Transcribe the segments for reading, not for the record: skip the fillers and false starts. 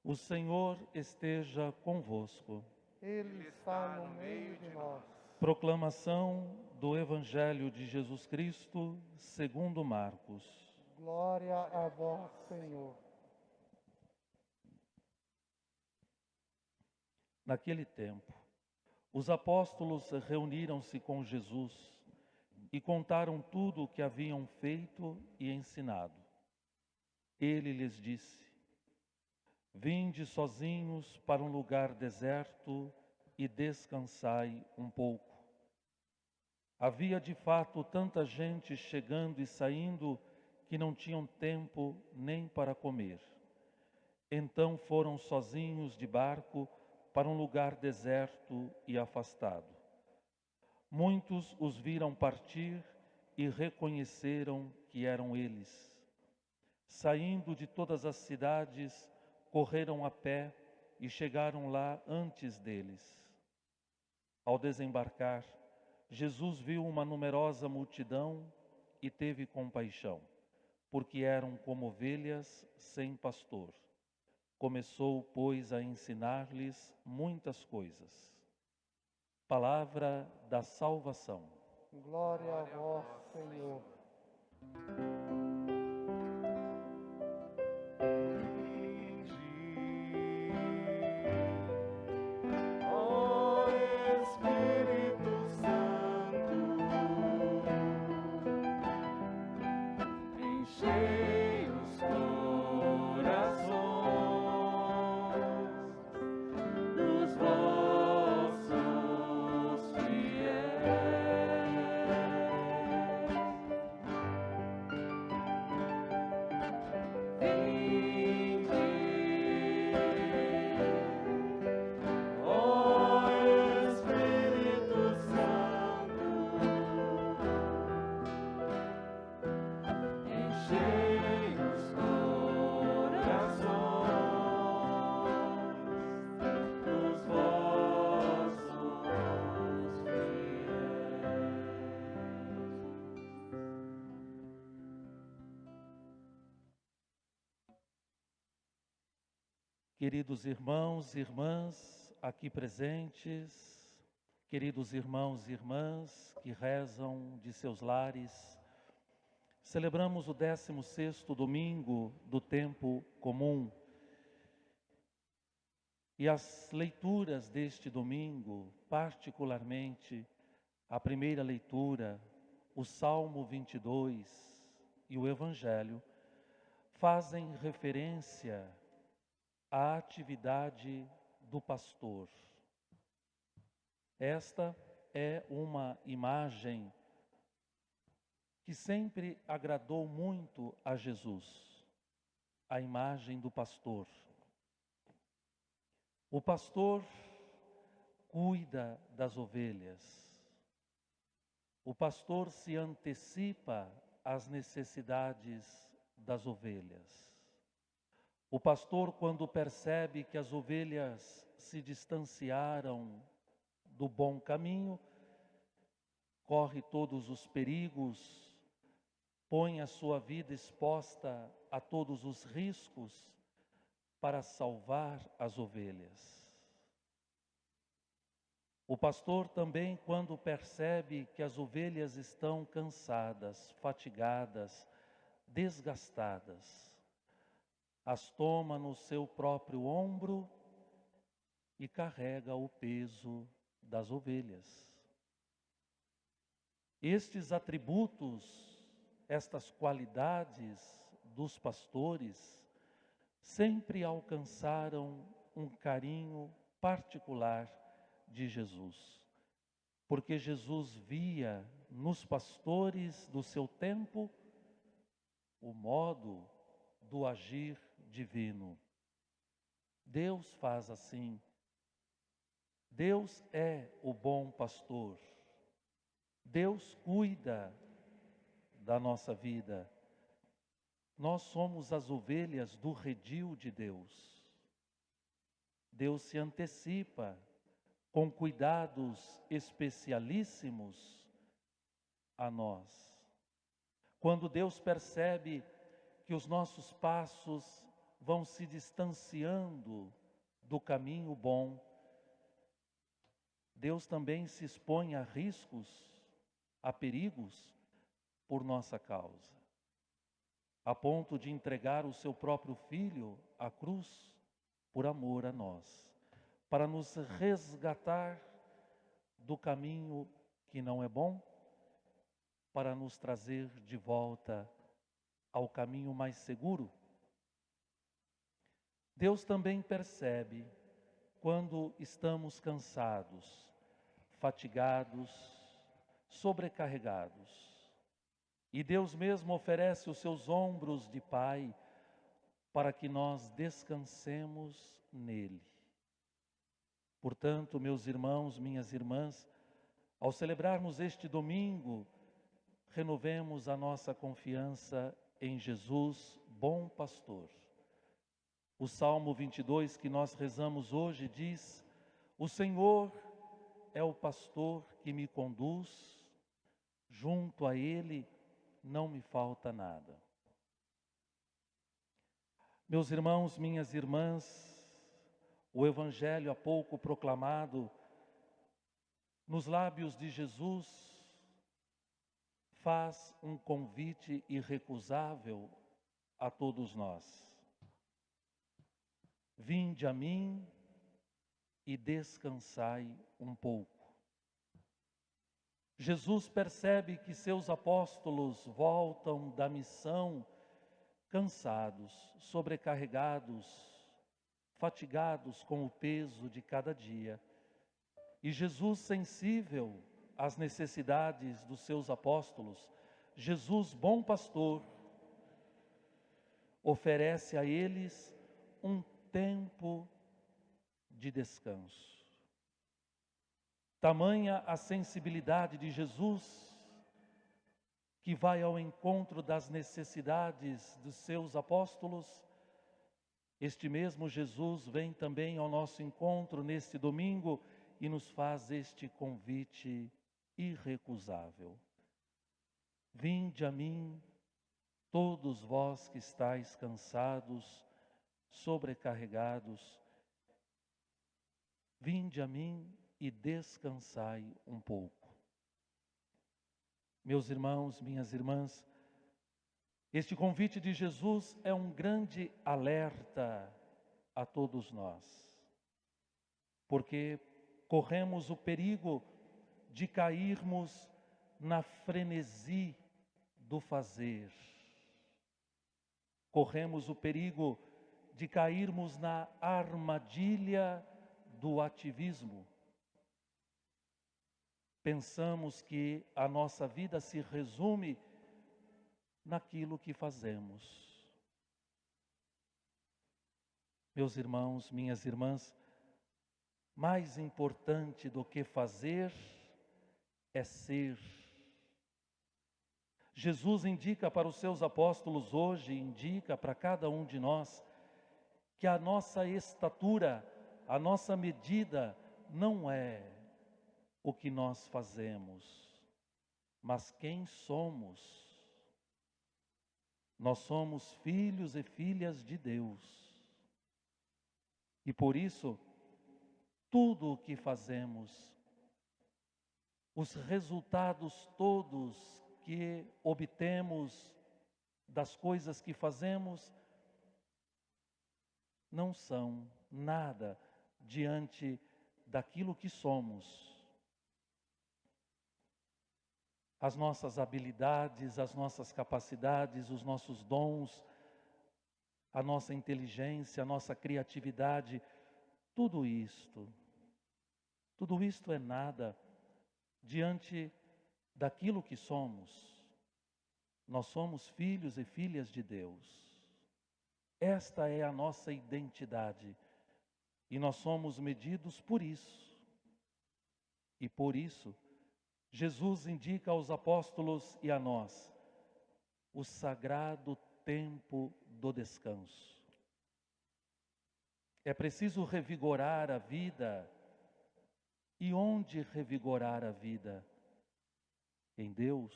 O Senhor esteja convosco. Ele está no meio de nós. Proclamação do Evangelho de Jesus Cristo, segundo Marcos. Glória a vós, Senhor. Naquele tempo, os apóstolos reuniram-se com Jesus e contaram tudo o que haviam feito e ensinado. Ele lhes disse: Vinde sozinhos para um lugar deserto e descansai um pouco. Havia de fato tanta gente chegando e saindo que não tinham tempo nem para comer. Então foram sozinhos de barco para um lugar deserto e afastado. Muitos os viram partir e reconheceram que eram eles. Saindo de todas as cidades, correram a pé e chegaram lá antes deles. Ao desembarcar, Jesus viu uma numerosa multidão e teve compaixão, porque eram como ovelhas sem pastor. Começou, pois, a ensinar-lhes muitas coisas. Palavra da salvação. Glória a vós, Senhor. Queridos irmãos e irmãs aqui presentes, queridos irmãos e irmãs que rezam de seus lares, celebramos o 16º domingo do tempo comum. E as leituras deste domingo, particularmente a primeira leitura, o Salmo 22 e o Evangelho, fazem referência à atividade do pastor. Esta é uma imagem que sempre agradou muito a Jesus, a imagem do pastor. O pastor cuida das ovelhas. O pastor se antecipa às necessidades das ovelhas. O pastor, quando percebe que as ovelhas se distanciaram do bom caminho, corre todos os perigos, põe a sua vida exposta a todos os riscos para salvar as ovelhas. O pastor também, quando percebe que as ovelhas estão cansadas, fatigadas, desgastadas, as toma no seu próprio ombro e carrega o peso das ovelhas. Estes atributos, estas qualidades dos pastores, sempre alcançaram um carinho particular de Jesus, porque Jesus via nos pastores do seu tempo o modo do agir divino. Deus faz assim. Deus é o bom pastor. Deus cuida da nossa vida. Nós somos as ovelhas do redil de Deus. Deus se antecipa com cuidados especialíssimos a nós. Quando Deus percebe que os nossos passos vão se distanciando do caminho bom, Deus também se expõe a riscos, a perigos por nossa causa, a ponto de entregar o seu próprio Filho à cruz por amor a nós, para nos resgatar do caminho que não é bom, para nos trazer de volta ao caminho mais seguro. Deus também percebe quando estamos cansados, fatigados, sobrecarregados. E Deus mesmo oferece os seus ombros de Pai para que nós descansemos nele. Portanto, meus irmãos, minhas irmãs, ao celebrarmos este domingo, renovemos a nossa confiança em Jesus, bom pastor. O Salmo 22 que nós rezamos hoje diz: o Senhor é o pastor que me conduz, junto a Ele não me falta nada. Meus irmãos, minhas irmãs, o Evangelho há pouco proclamado nos lábios de Jesus faz um convite irrecusável a todos nós. Vinde a mim e descansai um pouco. Jesus percebe que seus apóstolos voltam da missão cansados, sobrecarregados, fatigados com o peso de cada dia. E Jesus, sensível às necessidades dos seus apóstolos, Jesus, bom pastor, oferece a eles um tempo de descanso. Tamanha a sensibilidade de Jesus, que vai ao encontro das necessidades dos seus apóstolos. Este mesmo Jesus vem também ao nosso encontro neste domingo e nos faz este convite irrecusável. Vinde a mim, todos vós que estáis cansados, sobrecarregados, vinde a mim e descansai um pouco. Meus irmãos, minhas irmãs, este convite de Jesus é um grande alerta a todos nós, porque corremos o perigo de cairmos na frenesi do fazer. Corremos o perigo de cairmos na armadilha do ativismo. Pensamos que a nossa vida se resume naquilo que fazemos. Meus irmãos, minhas irmãs, mais importante do que fazer é ser. Jesus indica para os seus apóstolos hoje, indica para cada um de nós, que a nossa estatura, a nossa medida não é o que nós fazemos, mas quem somos. Nós somos filhos e filhas de Deus. E por isso, tudo o que fazemos, os resultados todos que obtemos das coisas que fazemos, não são nada diante daquilo que somos. As nossas habilidades, as nossas capacidades, os nossos dons, a nossa inteligência, a nossa criatividade, tudo isto é nada diante daquilo que somos. Nós somos filhos e filhas de Deus. Esta é a nossa identidade e nós somos medidos por isso. E por isso, Jesus indica aos apóstolos e a nós o sagrado tempo do descanso. É preciso revigorar a vida. E onde revigorar a vida? Em Deus.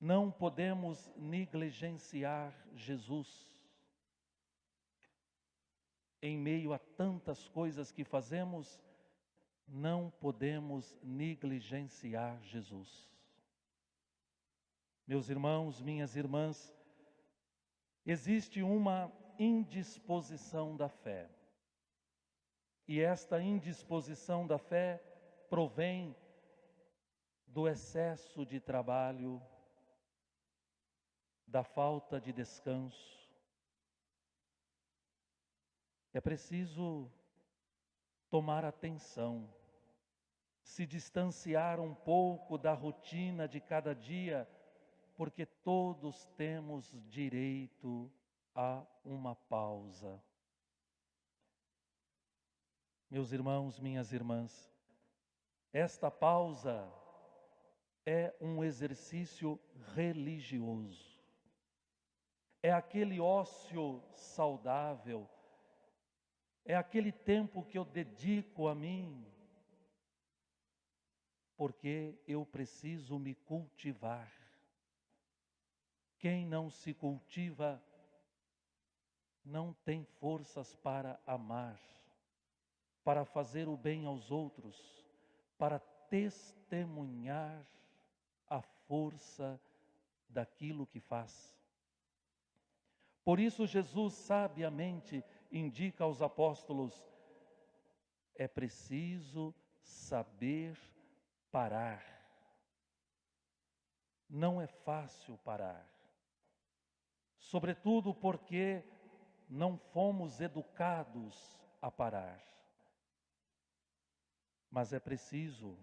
Não podemos negligenciar Jesus. em meio a tantas coisas que fazemos, não podemos negligenciar Jesus. Meus irmãos, minhas irmãs, existe uma indisposição da fé. E esta indisposição da fé provém do excesso de trabalho, da falta de descanso. É preciso tomar atenção, se distanciar um pouco da rotina de cada dia, porque todos temos direito a uma pausa. Meus irmãos, minhas irmãs, esta pausa é um exercício religioso. É aquele ócio saudável, é aquele tempo que eu dedico a mim, porque eu preciso me cultivar. Quem não se cultiva não tem forças para amar, para fazer o bem aos outros, para testemunhar a força daquilo que faz. Por isso Jesus sabiamente indica aos apóstolos: é preciso saber parar. Não é fácil parar, sobretudo porque não fomos educados a parar. Mas é preciso,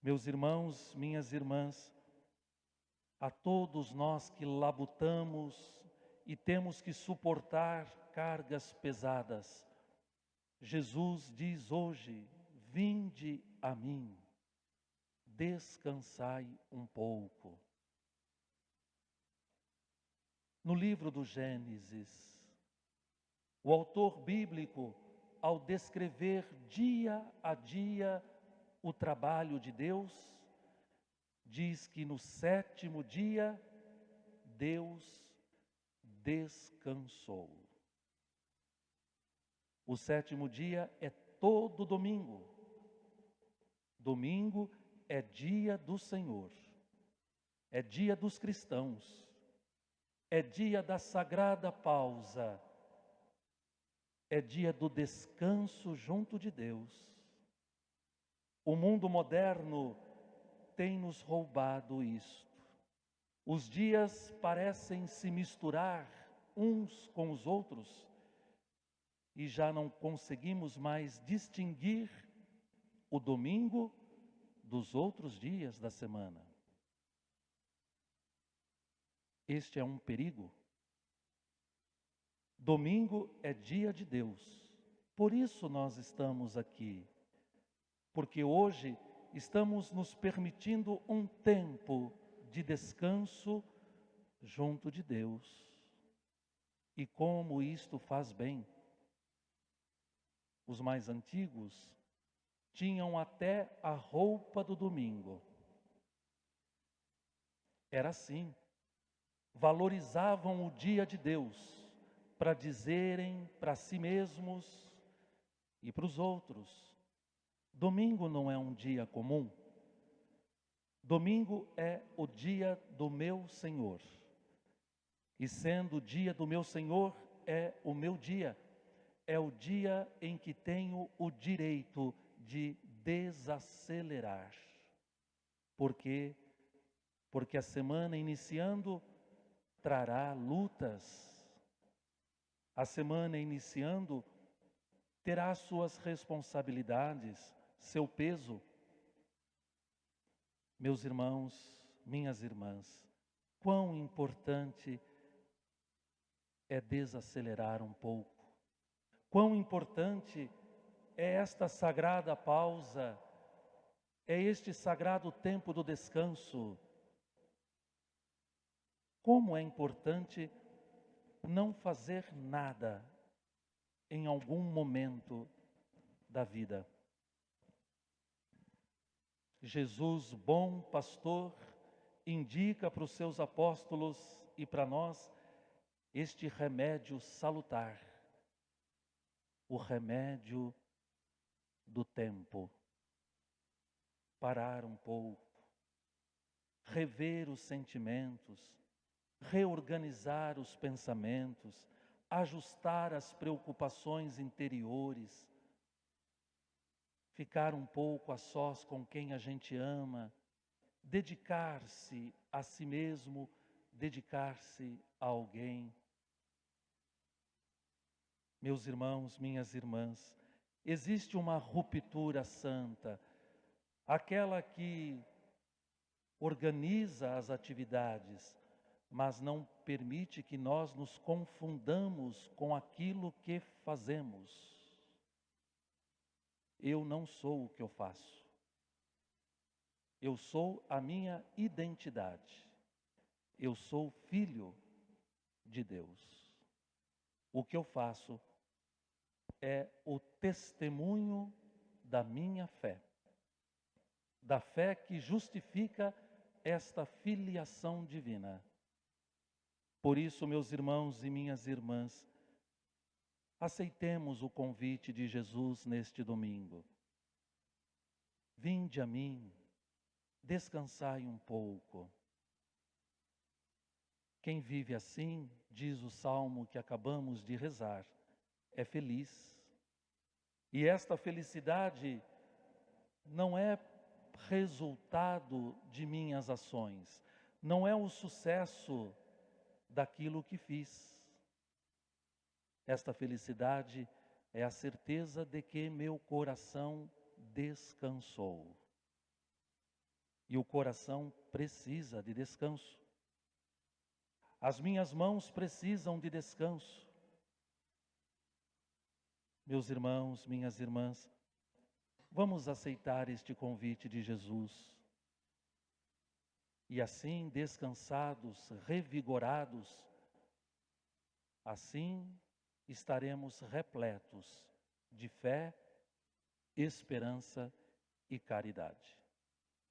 meus irmãos, minhas irmãs, a todos nós que labutamos e temos que suportar cargas pesadas, Jesus diz hoje: vinde a mim, descansai um pouco. No livro do Gênesis, o autor bíblico, ao descrever dia a dia o trabalho de Deus, diz que no sétimo dia Deus descansou. O sétimo dia é todo domingo. Domingo é dia do Senhor, é dia dos cristãos, é dia da sagrada pausa, é dia do descanso junto de Deus. O mundo moderno tem nos roubado isto. Os dias parecem se misturar uns com os outros e já não conseguimos mais distinguir o domingo dos outros dias da semana. Este é um perigo. Domingo é dia de Deus. Por isso nós estamos aqui. Porque hoje estamos nos permitindo um tempo de descanso junto de Deus. E como isto faz bem. Os mais antigos tinham até a roupa do domingo. Era assim. Valorizavam o dia de Deus para dizerem para si mesmos e para os outros: domingo não é um dia comum. Domingo é o dia do meu Senhor. E sendo o dia do meu Senhor, é o meu dia. É o dia em que tenho o direito de desacelerar. Por quê? Porque a semana iniciando trará lutas. A semana iniciando terá suas responsabilidades, seu peso. Meus irmãos, minhas irmãs, quão importante é desacelerar um pouco. Quão importante é esta sagrada pausa, é este sagrado tempo do descanso. Como é importante não fazer nada em algum momento da vida. Jesus, bom pastor, indica para os seus apóstolos e para nós este remédio salutar, o remédio do tempo. Parar um pouco, rever os sentimentos, reorganizar os pensamentos, ajustar as preocupações interiores, ficar um pouco a sós com quem a gente ama, dedicar-se a si mesmo, dedicar-se a alguém. Meus irmãos, minhas irmãs, existe uma ruptura santa, aquela que organiza as atividades, mas não permite que nós nos confundamos com aquilo que fazemos. Eu não sou o que eu faço. Eu sou a minha identidade. Eu sou filho de Deus. O que eu faço é o testemunho da minha fé. Da fé que justifica esta filiação divina. Por isso, meus irmãos e minhas irmãs, aceitemos o convite de Jesus neste domingo. Vinde a mim, descansai um pouco. Quem vive assim, diz o salmo que acabamos de rezar, é feliz. E esta felicidade não é resultado de minhas ações, não é o sucesso daquilo que fiz. Esta felicidade é a certeza de que meu coração descansou. E o coração precisa de descanso. As minhas mãos precisam de descanso. Meus irmãos, minhas irmãs, vamos aceitar este convite de Jesus. E assim, descansados, revigorados, assim estaremos repletos de fé, esperança e caridade.